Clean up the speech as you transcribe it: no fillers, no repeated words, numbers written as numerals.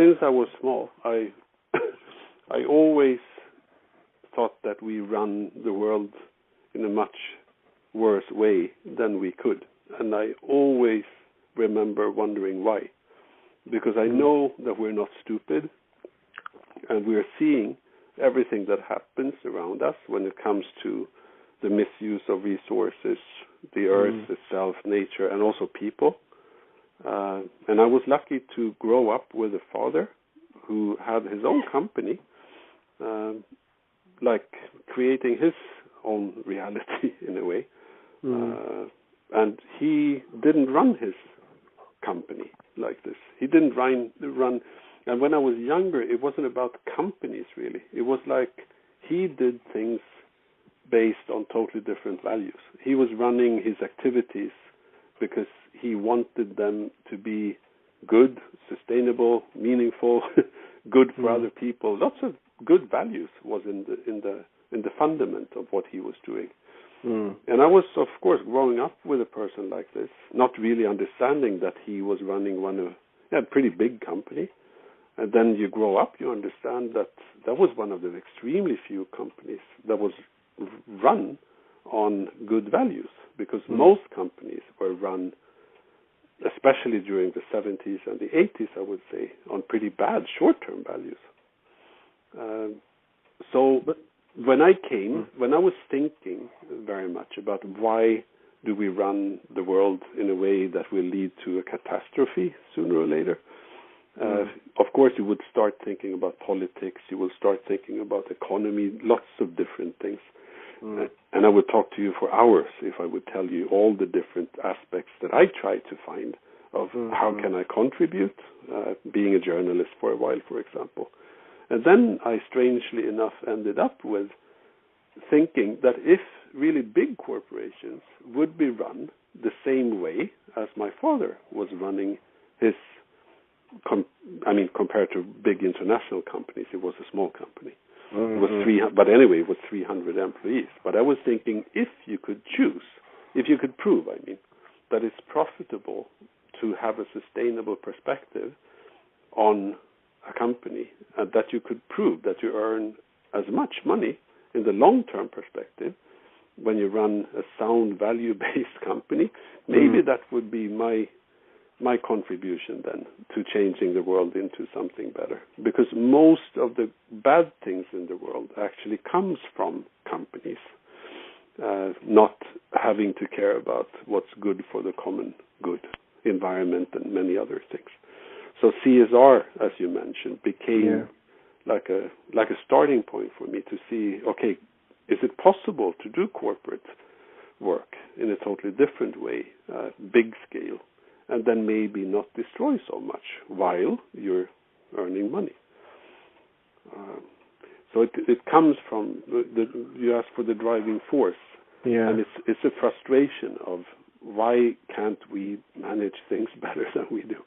since I was small, I always thought that we run the world in a much worse way than we could. And I always remember wondering why. Because I know that we're not stupid, and we're seeing everything that happens around us when it comes to the misuse of resources, the earth itself, nature, and also people. And I was lucky to grow up with a father who had his own company, like creating his own reality in a way. And he didn't run his company like this. He didn't run. And when I was younger, it wasn't about companies really. It was like he did things based on totally different values. He was running his activities because he wanted them to be good, sustainable, meaningful, good for other people. Lots of good values was in the fundament of what he was doing. And I was, of course, growing up with a person like this, not really understanding that he was running a pretty big company. And then you grow up, you understand that that was one of the extremely few companies that was run on good values, because most companies were run, especially during the 70s and the 80s, I would say, on pretty bad short-term values. But when I was thinking very much about why do we run the world in a way that will lead to a catastrophe sooner or later, of course you would start thinking about politics, you will start thinking about economy, lots of different things. And I would talk to you for hours if I would tell you all the different aspects that I try to find of how can I contribute, being a journalist for a while, for example. And then I, strangely enough, ended up with thinking that if really big corporations would be run the same way as my father was running his, compared to big international companies, it was a small company. It was but anyway, it was 300 employees. But I was thinking, if you could prove, that it's profitable to have a sustainable perspective on a company, and that you could prove that you earn as much money in the long-term perspective when you run a sound value-based company, maybe that would be my contribution then to changing the world into something better. Because most of the bad things in the world actually comes from companies not having to care about what's good for the common good, environment, and many other things. So CSR, as you mentioned, became like a starting point for me to see, okay, is it possible to do corporate work in a totally different way, big scale, and then maybe not destroy so much while you're earning money? So it comes from, you ask for the driving force, and it's a frustration of why can't we manage things better than we do?